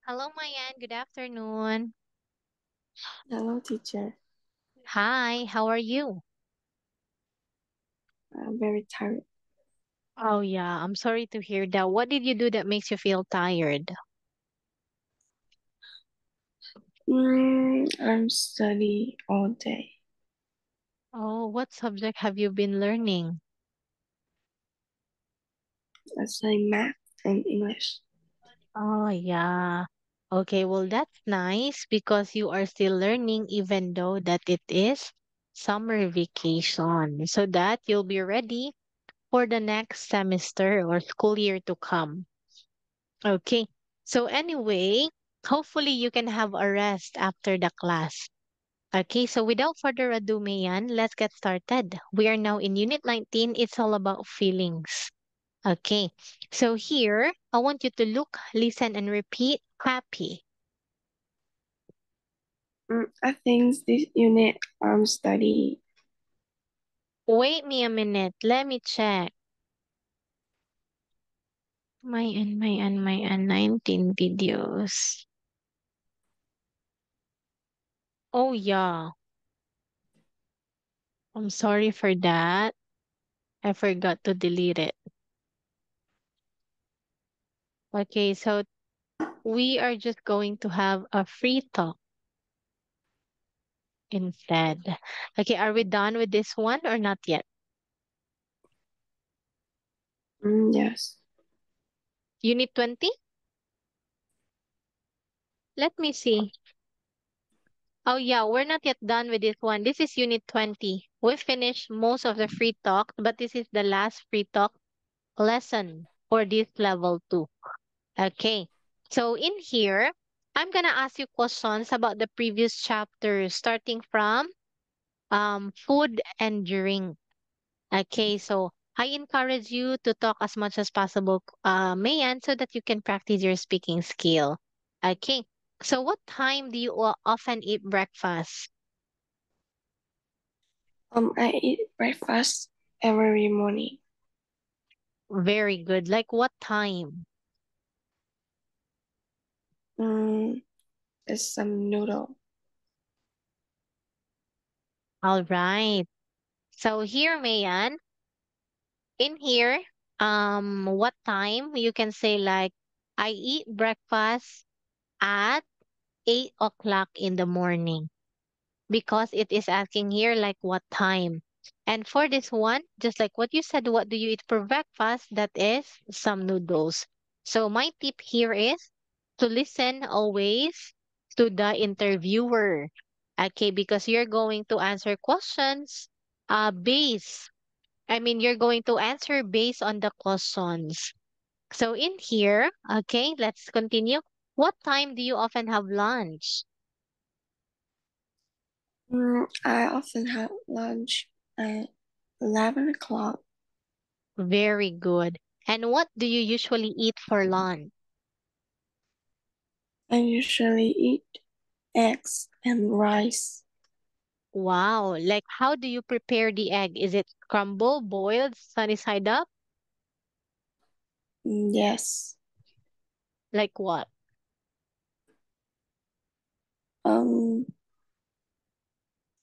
Hello, Mayan. Good afternoon. Hello, teacher. Hi, how are you? I'm very tired. Oh, yeah, I'm sorry to hear that. What did you do that makes you feel tired? I'm study all day. Oh, what subject have you been learning? I study math and English. Oh, yeah. Okay, well, that's nice because you are still learning even though that it is summer vacation so that you'll be ready for the next semester or school year to come. Okay. So anyway, hopefully you can have a rest after the class. Okay, so without further ado, Mayan, let's get started. We are now in Unit 19. It's all about feelings. Okay, so here, I want you to look, listen, and repeat happy. I think this unit study. Wait me a minute. Let me check. Mayan, 19 videos. Oh, yeah. I'm sorry for that. I forgot to delete it. Okay, so we are just going to have a free talk instead. Okay, are we done with this one or not yet? Yes. Unit 20? Let me see. Oh, yeah, we're not yet done with this one. This is Unit 20. We finished most of the free talk, but this is the last free talk lesson for this level 2. Okay, so in here, I'm gonna ask you questions about the previous chapters, starting from food and drink. Okay, so I encourage you to talk as much as possible, Mayan, so that you can practice your speaking skill. Okay, so what time do you often eat breakfast? I eat breakfast every morning. Very good. Like what time? Mm, it's some noodle. All right. So here, Mayan, in here, what time? You can say like, I eat breakfast at 8 o'clock in the morning. Because it is asking here like what time. And for this one, just like what you said, what do you eat for breakfast? That is some noodles. So my tip here is to listen always to the interviewer. Okay, because you're going to answer questions you're going to answer based on the questions. So in here, okay, let's continue. What time do you often have lunch? I often have lunch at 11 o'clock. Very good. And what do you usually eat for lunch? I usually eat eggs and rice. Wow, like how do you prepare the egg? Is it crumbled, boiled, sunny side up? Yes. Like what? Um,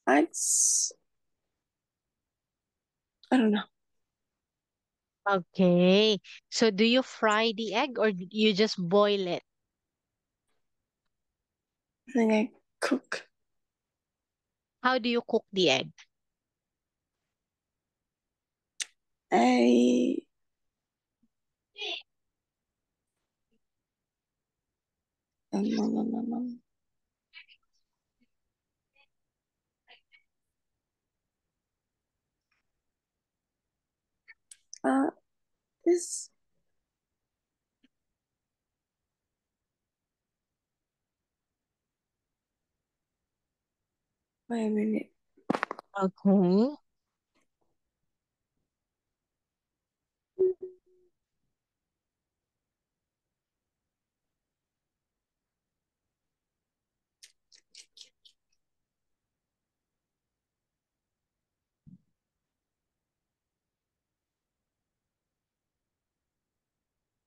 I, s- I don't know. Okay. So do you fry the egg or you just boil it? I think I cook. How do you cook the egg? I um, um, um, um, uh, this wait a minute. Okay.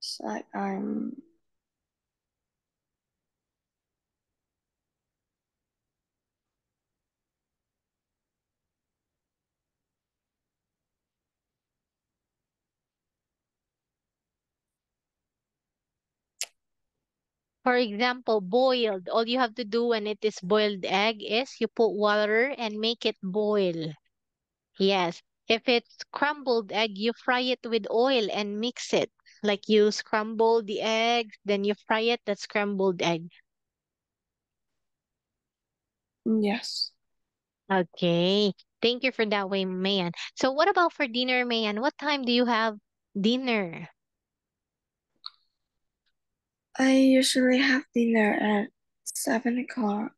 It's like I'm For example, boiled. All you have to do when it is boiled egg is you put water and make it boil. Yes. If it's scrambled egg, you fry it with oil and mix it. Like you scramble the eggs, then you fry it, that's scrambled egg. Yes. Okay. Thank you for that way, Mayan. So what about for dinner, Mayan? What time do you have dinner? I usually have dinner at 7 o'clock.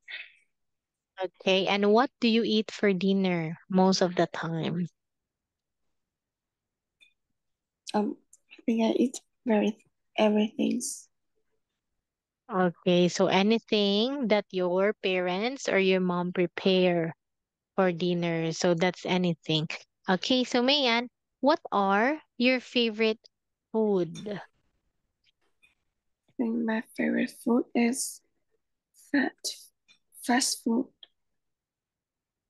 Okay. And what do you eat for dinner most of the time? I think I eat everything. Okay. So anything that your parents or your mom prepare for dinner. So that's anything. Okay. So Mayan, what are your favorite food? I think my favorite food is fat fast food.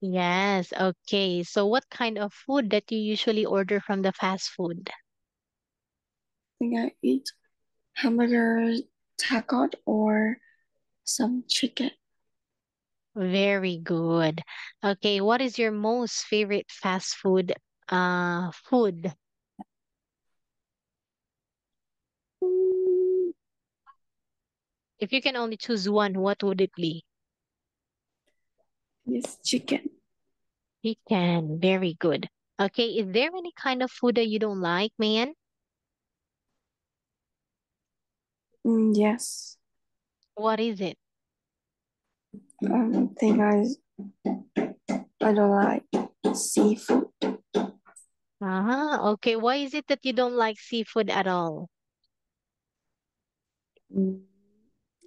Yes. Okay. So what kind of food that you usually order from the fast food? I think I eat hamburger, taco, or some chicken. Very good. Okay, what is your most favorite fast food? Mm, If you can only choose one, what would it be? Yes, chicken. Chicken. Very good. Okay, is there any kind of food that you don't like, man? Yes. What is it? Think I don't like seafood. Okay. Why is it that you don't like seafood at all? Mm,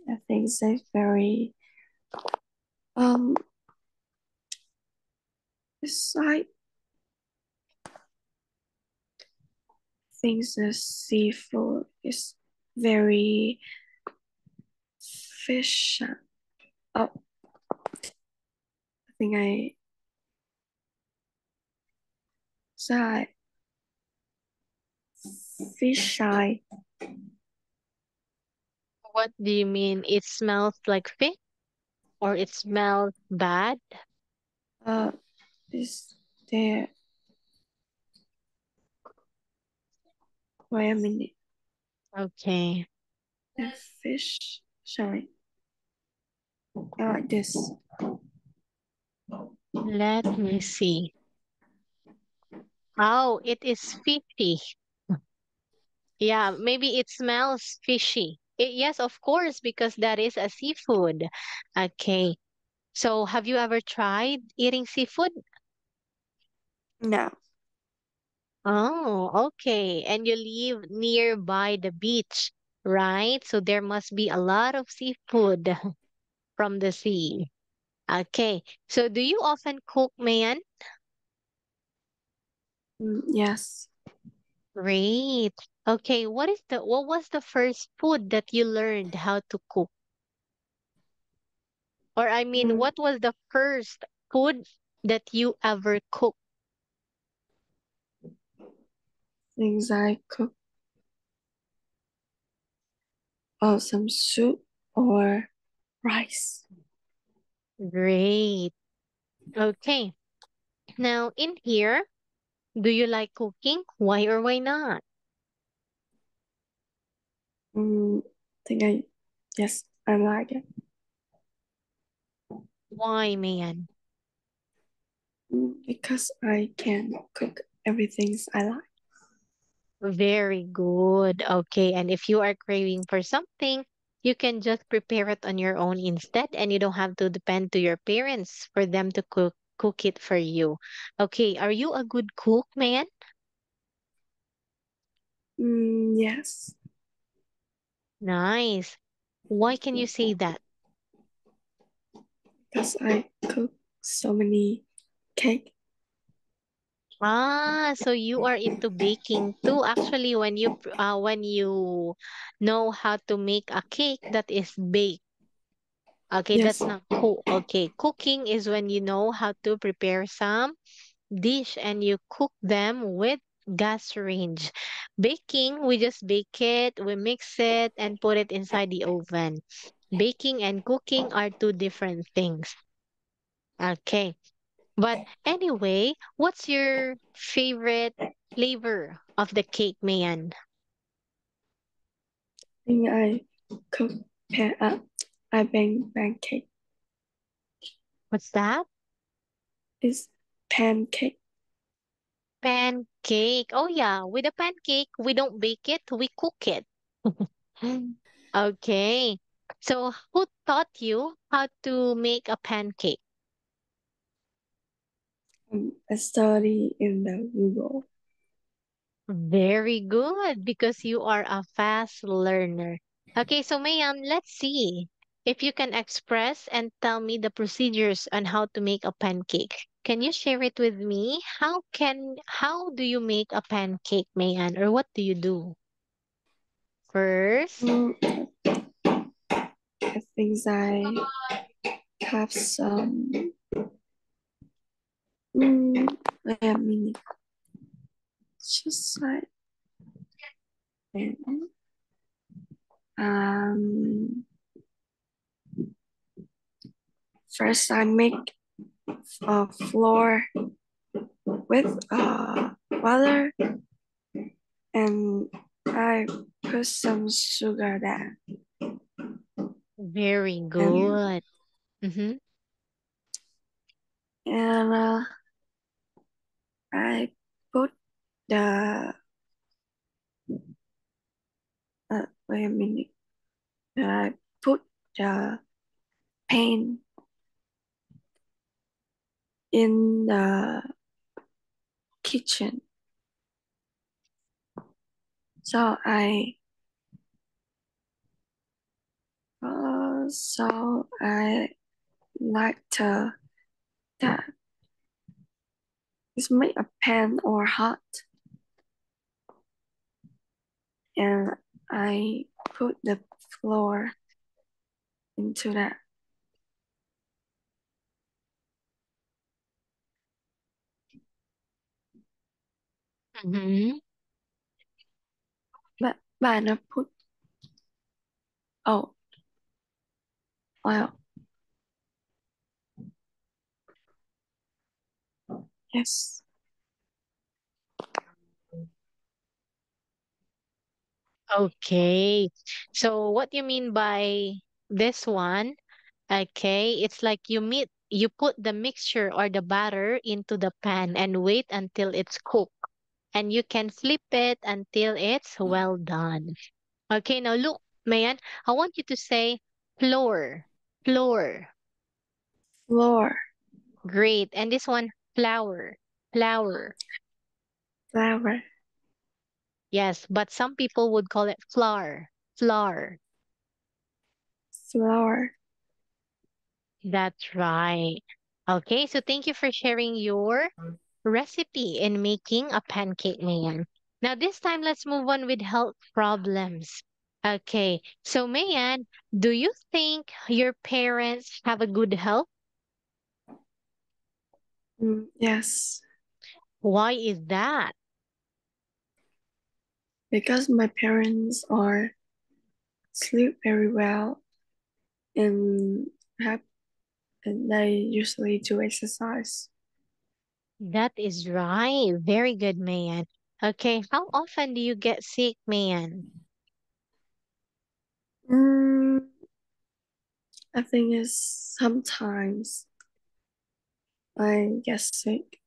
I think it's very um. It's like things the seafood is very fish. Oh, I think I said fish eye. What do you mean? It smells like fish or it smells bad? Uh, is there? Wait a minute. Okay, The fish. Sorry. I like this. let me see. Oh, it is fishy. Yeah, maybe it smells fishy. Yes, of course, because that is a seafood. Okay. So have you ever tried eating seafood? No. Oh, okay. And you live nearby the beach, right? So there must be a lot of seafood from the sea. Okay. So do you often cook, man? Yes. Great. Okay, what was the first food that you learned how to cook? Or I mean, Mm, what was the first food that you ever cooked? Things I cook. Oh, some soup or rice. Great. Okay. Now, in here, do you like cooking? Why or why not? Mm, think I yes, I like it. Why, man? Because I can cook everything I like. Very good. Okay. And if you are craving for something, you can just prepare it on your own instead, and you don't have to depend to your parents for them to cook it for you. Okay. Are you a good cook, man? Yes, Nice. Why can you say that? because I cook so many cake. So you are into baking too. Actually, when you know how to make a cake that is baked. Okay, Yes, that's not cook. Okay, cooking is when you know how to prepare some dish and you cook them with gas range. Baking, we just bake it, we mix it, and put it inside the oven. Baking and cooking are two different things. Okay. But anyway, what's your favorite flavor of the cake, Mayan? think I cook I bake pancake. What's that? It's pancake. Pancake. Oh yeah, with a pancake, we don't bake it, we cook it. Okay. So who taught you how to make a pancake? I study in the Google. Very good, because you are a fast learner. Okay, so Mayam, let's see if you can express and tell me the procedures on how to make a pancake. Can you share it with me? How do you make a pancake, Mayan, or what do you do? First, Mm, I think I have some. Wait a minute. Just like and, um. First, I make a flour with water, and I put some sugar there, very and good. Mm-hmm. and I put the wait a minute. I put the paint in the kitchen. So I like to that is make a pan or hot, and I put the flour into that. Mm-hmm. But I put oh oil. Yes. Okay. So what you mean by this one? Okay, it's like you put the mixture or the batter into the pan and wait until it's cooked. And you can flip it until it's well done. Okay, now look, Mayan, I want you to say flour. Flour. Flour. Great. And this one, flour. Flour. Flour. Yes, but some people would call it flour. Flour. Flour. That's right. Okay, so thank you for sharing your recipe in making a pancake, Mayan. Now, this time, let's move on with health problems. Okay, so Mayan, do you think your parents have a good health? Yes. Why is that? Because my parents are sleep very well and have and they usually do exercise. That is right. Very good, Mayan. Okay, how often do you get sick, Mayan? Mm, I think it's sometimes I get sick.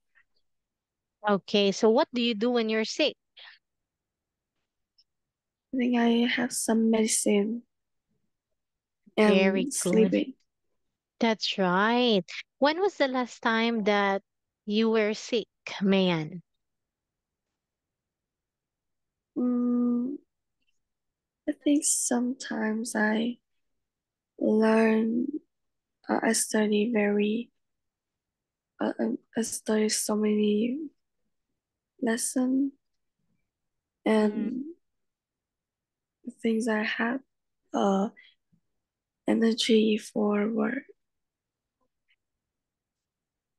Okay, so what do you do when you're sick? I think I have some medicine Very and good. sleeping. That's right. When was the last time that you were sick, Mayan? Mm, I think sometimes learn. I study I study so many lessons Mm. and things I have uh energy for work.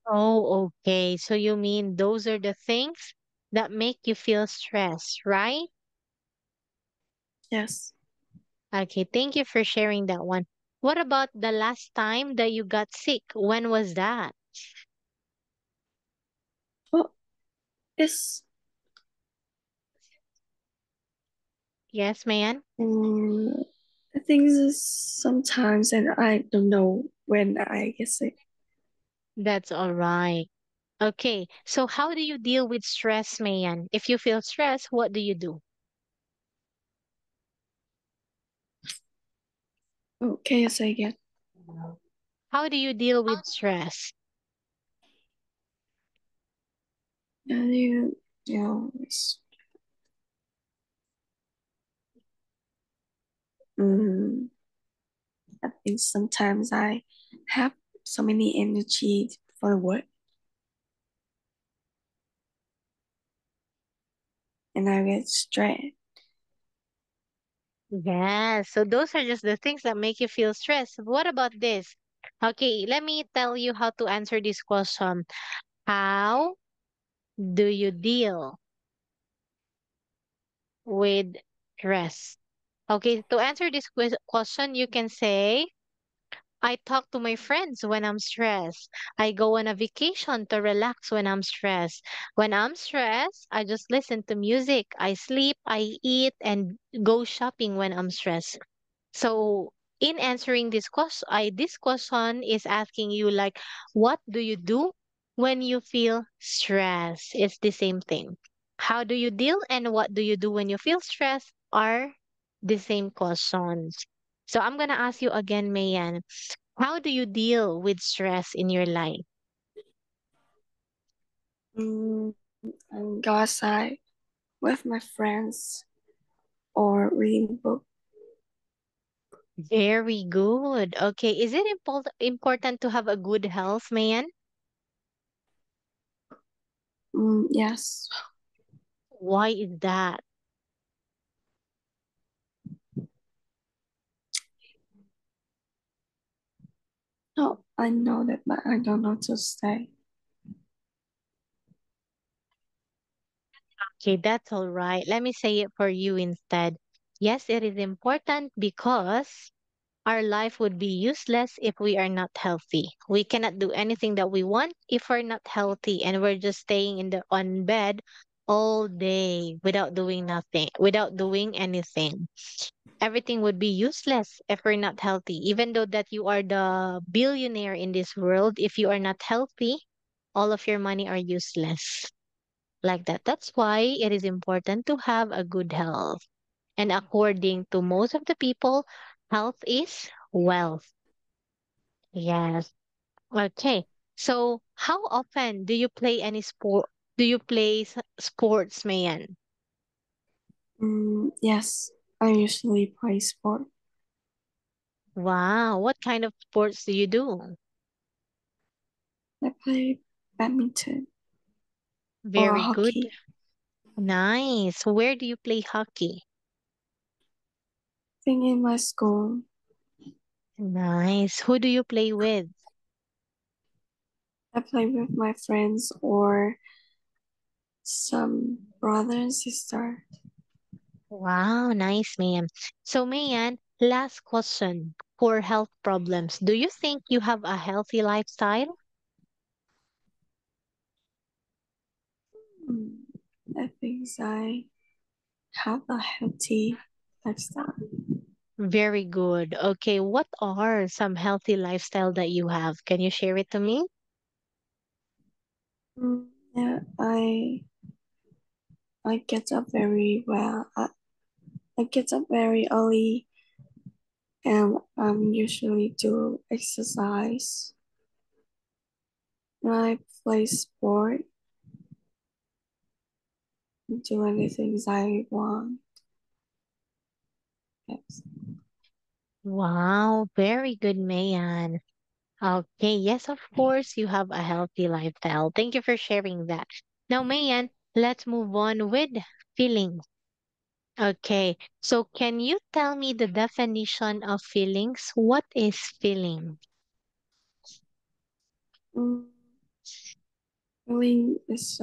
Oh, okay. So you mean those are the things that make you feel stressed, right? Yes. Okay, thank you for sharing that one. What about the last time that you got sick? When was that? Well, it's Yes, man. um, I think this sometimes, and I don't know when I get sick. That's all right. Okay, so how do you deal with stress, Mayan? If you feel stress, what do you do? Okay, yes, I get. How do you deal with stress? And you know, um, I think sometimes I have so many energy for work, and I get stressed. Yes, so those are just the things that make you feel stressed. What about this? Okay, let me tell you how to answer this question. How do you deal with stress? Okay, to answer this question, you can say, I talk to my friends when I'm stressed. I go on a vacation to relax when I'm stressed. When I'm stressed, I just listen to music. I sleep, I eat, and go shopping when I'm stressed. So in answering this question is asking you like, what do you do when you feel stress? It's the same thing. How do you deal and what do you do when you feel stress are the same questions. So I'm gonna ask you again, Mayan. How do you deal with stress in your life? Mm, and go outside with my friends or reading book. Very good. Okay, is it important to have a good health, Mayan? Yes. Why is that? No, I know that, but I don't know to say. Okay, that's all right. Let me say it for you instead. Yes, it is important because our life would be useless if we are not healthy. We cannot do anything that we want if we're not healthy and we're just staying in the on bed all day without doing nothing, without doing anything. Everything would be useless if we're not healthy. Even though that you are the billionaire in this world, if you are not healthy, all of your money are useless like that. That's why it is important to have a good health. And according to most of the people, health is wealth. Yes. Okay. So, how often do you play any sport? Do you play sports, Mayan? Yes, I usually play sport. Wow. What kind of sports do you do? I play badminton or Very good. hockey. Nice. Where do you play hockey? I think in my school, Nice. Who do you play with? I play with my friends or some brother and sister. Wow, nice, ma'am. So, Mayan, last question for health problems. Do you think you have a healthy lifestyle? Mm, I think I have a healthy lifestyle. Very good. Okay, what are some healthy lifestyle that you have? Can you share it to me? Yeah, I get up very well. I get up very early and usually do exercise. I play sport, do anything I want. Yes. Wow, very good, Mayan. Okay, yes, of course, you have a healthy lifestyle. Thank you for sharing that. Now, Mayan, let's move on with feelings. Okay, so can you tell me the definition of feelings? What is feeling? Mm, Feeling is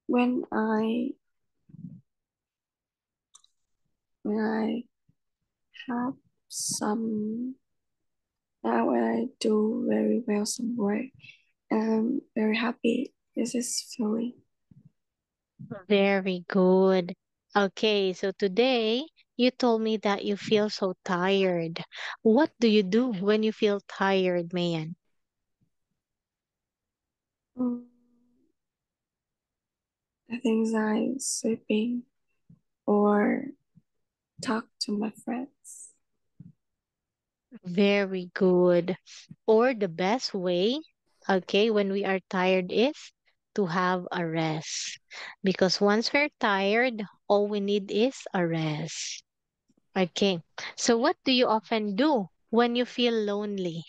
when I when I have some, when I do very well somewhere, and I'm very happy. This is feeling. Very good. Okay, so today you told me that you feel so tired. What do you do when you feel tired, Mayan? Mm, I think I'm sleeping or talk to my friends. Very good. Or the best way, okay, when we are tired is to have a rest. Because once we're tired, all we need is a rest. Okay. So what do you often do when you feel lonely?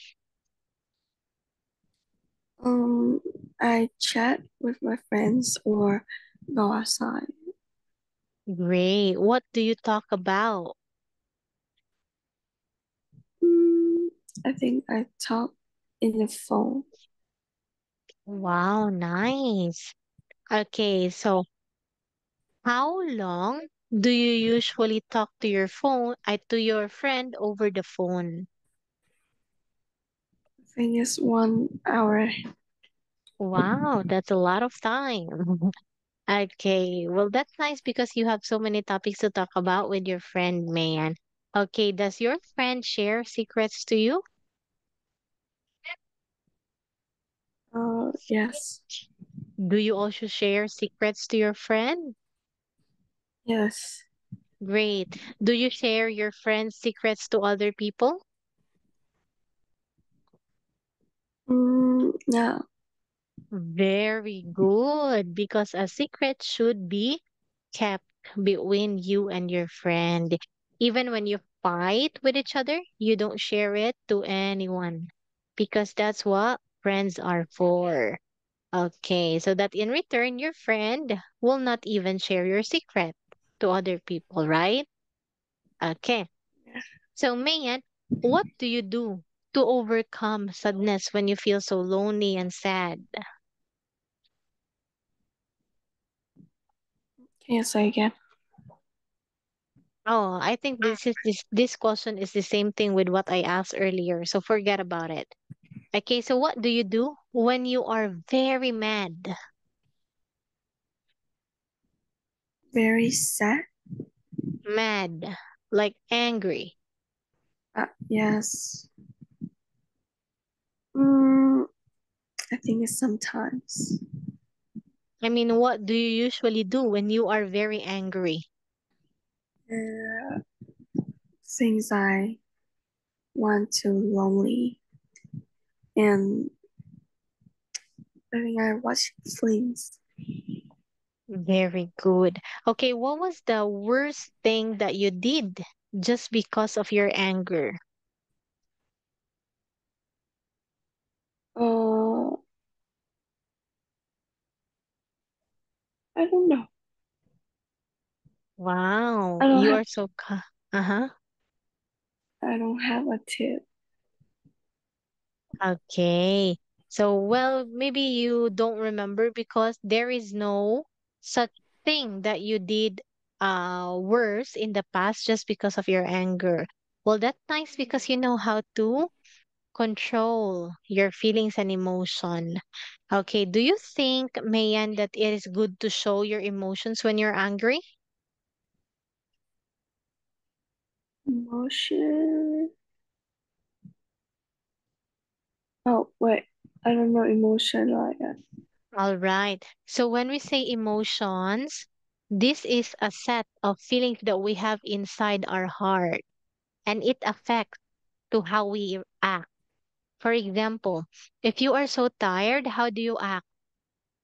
Um, I chat with my friends or go outside. Great. What do you talk about? Mm, I think I talk in the phone. Wow, nice. Okay, so how long do you usually talk to your phone, to your friend over the phone? I think it's 1 hour. Wow, that's a lot of time. Okay, well, that's nice because you have so many topics to talk about with your friend, man. Okay, does your friend share secrets to you? Yes, Do you also share secrets to your friend? yes. Great. Do you share your friend's secrets to other people? Yeah. Very good, because a secret should be kept between you and your friend. Even when you fight with each other, you don't share it to anyone because that's what friends are for. Okay, so that in return, your friend will not even share your secret to other people, right? Okay, so Mayan, what do you do to overcome sadness when you feel so lonely and sad? Can you say again? Oh, I think this question is the same thing with what I asked earlier, so forget about it. Okay, so what do you do when you are very mad? Very sad. Mad, like angry. Yes. Mm, I think it's sometimes. I mean, what do you usually do when you are very angry? Uh, Things I want to lonely, and I think I watch films. Very good. Okay, what was the worst thing that you did just because of your anger? Uh, I don't know. Wow, I don't you have. are so uh-huh. I don't have a tip. Okay. So, well, maybe you don't remember because there is no such thing that you did worse in the past just because of your anger. Well, that's nice because you know how to control your feelings and emotion. Okay, do you think, Mayan, that it is good to show your emotions when you're angry? Emotion. Oh wait, I don't know emotion like that. All right. So when we say emotions, this is a set of feelings that we have inside our heart, and it affects to how we act. For example, if you are so tired, how do you act?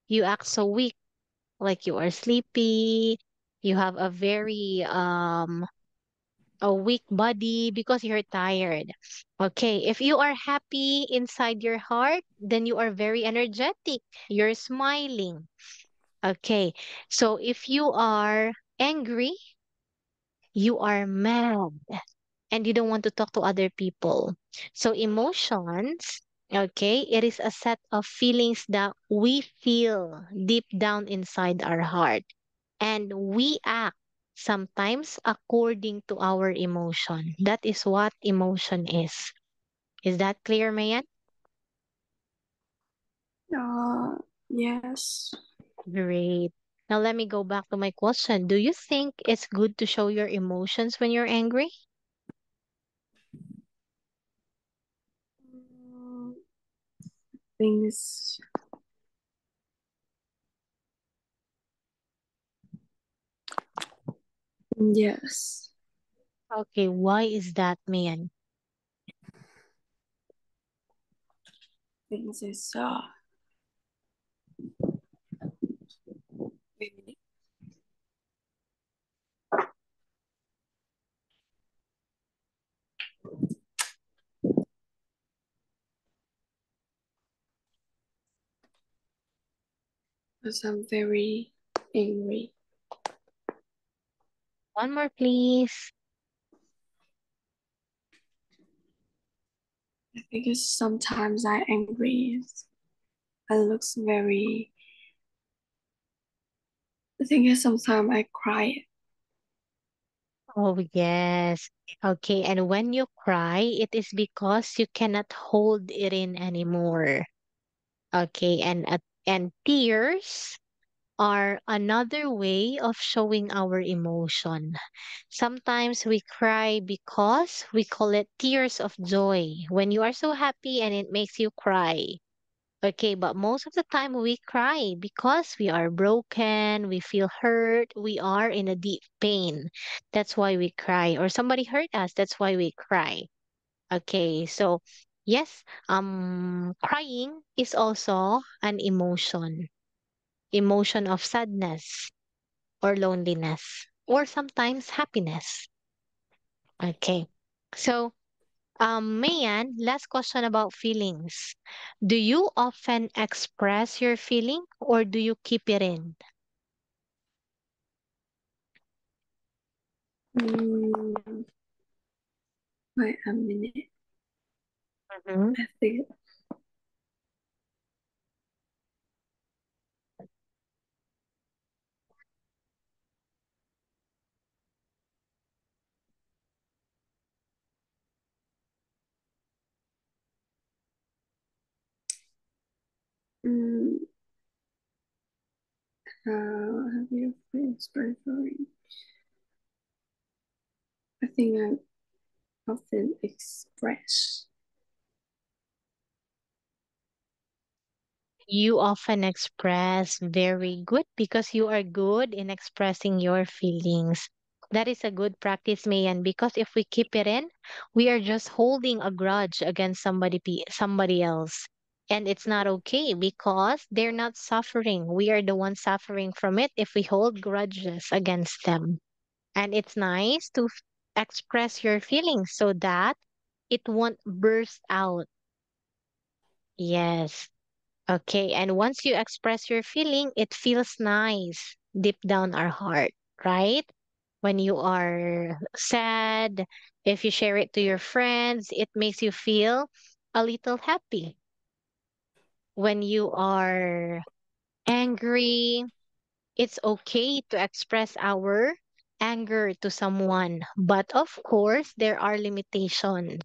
You act so weak, like you are sleepy, you have a weak body because you're tired. Okay, if you are happy inside your heart, then you are very energetic. You're smiling. Okay, so if you are angry, you are mad and you don't want to talk to other people. So emotions, okay, it is a set of feelings that we feel deep down inside our heart and we act. sometimes according to our emotion. That is what emotion is. Is that clear, Mayan? Yes. Great. Now let me go back to my question. Do you think it's good to show your emotions when you're angry? Things. Yes. Okay, why is that, Mayan? Things is wait a minute. Because I'm very angry. One more, please. I think it's sometimes I angry. I looks very. The thing is, sometimes I cry. Oh, yes. Okay, and when you cry, it is because you cannot hold it in anymore. Okay, and tears are another way of showing our emotion. Sometimes we cry because we call it tears of joy. When you are so happy and it makes you cry. Okay, but most of the time we cry because we are broken, we feel hurt, we are in a deep pain. That's why we cry. Or somebody hurt us, that's why we cry. Okay, so yes, crying is also an emotion. Emotion of sadness or loneliness or sometimes happiness. Okay. So Mayan, last question about feelings. Do you often express your feeling or do you keep it in? Mm, wait a minute. Mhm. I think mm, have you expressed feeling? I think I often express. You often express very good because you are good in expressing your feelings. That is a good practice, Mayan, because if we keep it in, we are just holding a grudge against somebody else. And it's not okay because they're not suffering. We are the ones suffering from it if we hold grudges against them. And it's nice to express your feelings so that it won't burst out. Yes. Okay, and once you express your feeling, it feels nice deep down our heart, right? When you are sad, if you share it to your friends, it makes you feel a little happy. When you are angry, it's okay to express our anger to someone. But of course, there are limitations.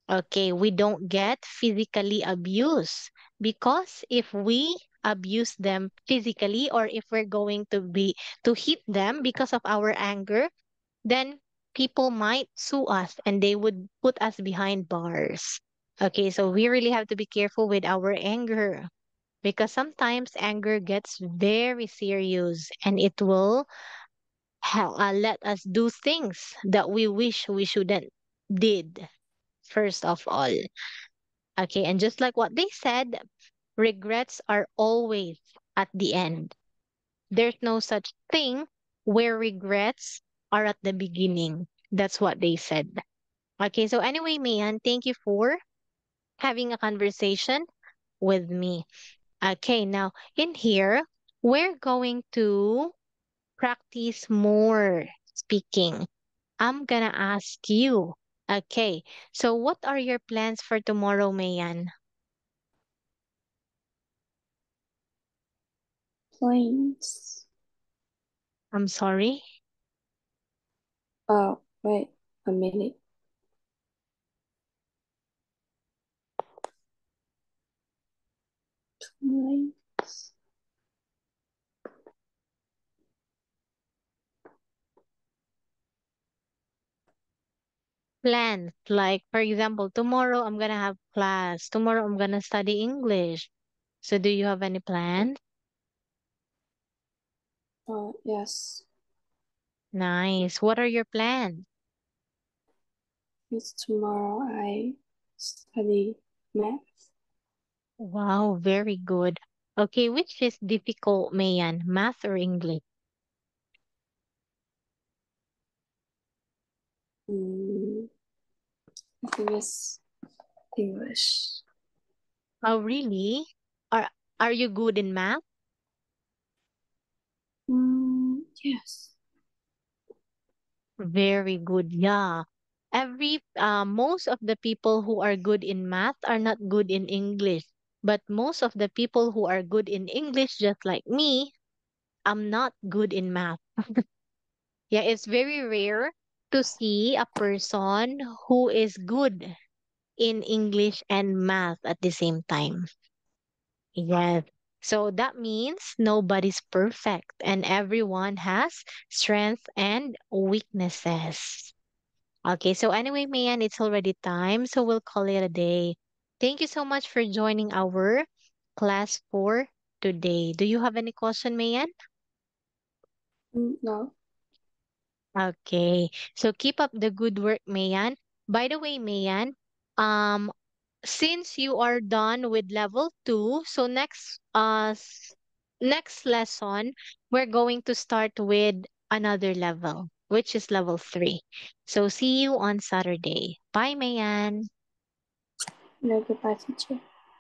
Okay, we don't get physically abused because if we abuse them physically or if we're going to hit them because of our anger, then people might sue us and they would put us behind bars. Okay, so we really have to be careful with our anger because sometimes anger gets very serious and it will let us do things that we wish we shouldn't did first of all. Okay, and just like what they said, regrets are always at the end. There's no such thing where regrets are at the beginning. That's what they said. Okay, so anyway, Mayan, thank you for having a conversation with me. Okay, now in here, we're going to practice more speaking. I'm gonna ask you. Okay, so what are your plans for tomorrow, Mayan? Planes. I'm sorry. Oh, wait a minute. Nice. Plans, like for example, tomorrow I'm gonna have class. Tomorrow I'm gonna study English. So do you have any plans? Yes. Nice. What are your plans? It's tomorrow I study math. Wow, very good. Okay, which is difficult, Mayan? Math or English? Mm, I think it's English. Oh, really? Are are you good in math? Yes. Very good. Yeah. Most of the people who are good in math are not good in English. But most of the people who are good in English, just like me, I'm not good in math. Yeah, it's very rare to see a person who is good in English and math at the same time. Yes. So that means nobody's perfect and everyone has strengths and weaknesses. Okay, so anyway, Mayan, it's already time, so we'll call it a day. Thank you so much for joining our class for today. Do you have any question, Mayan? No. Okay, so keep up the good work, Mayan. By the way, Mayan, um, since you are done with level two, so next lesson we're going to start with another level, which is level three. So see you on Saturday. Bye, Mayan. No, goodbye, teacher.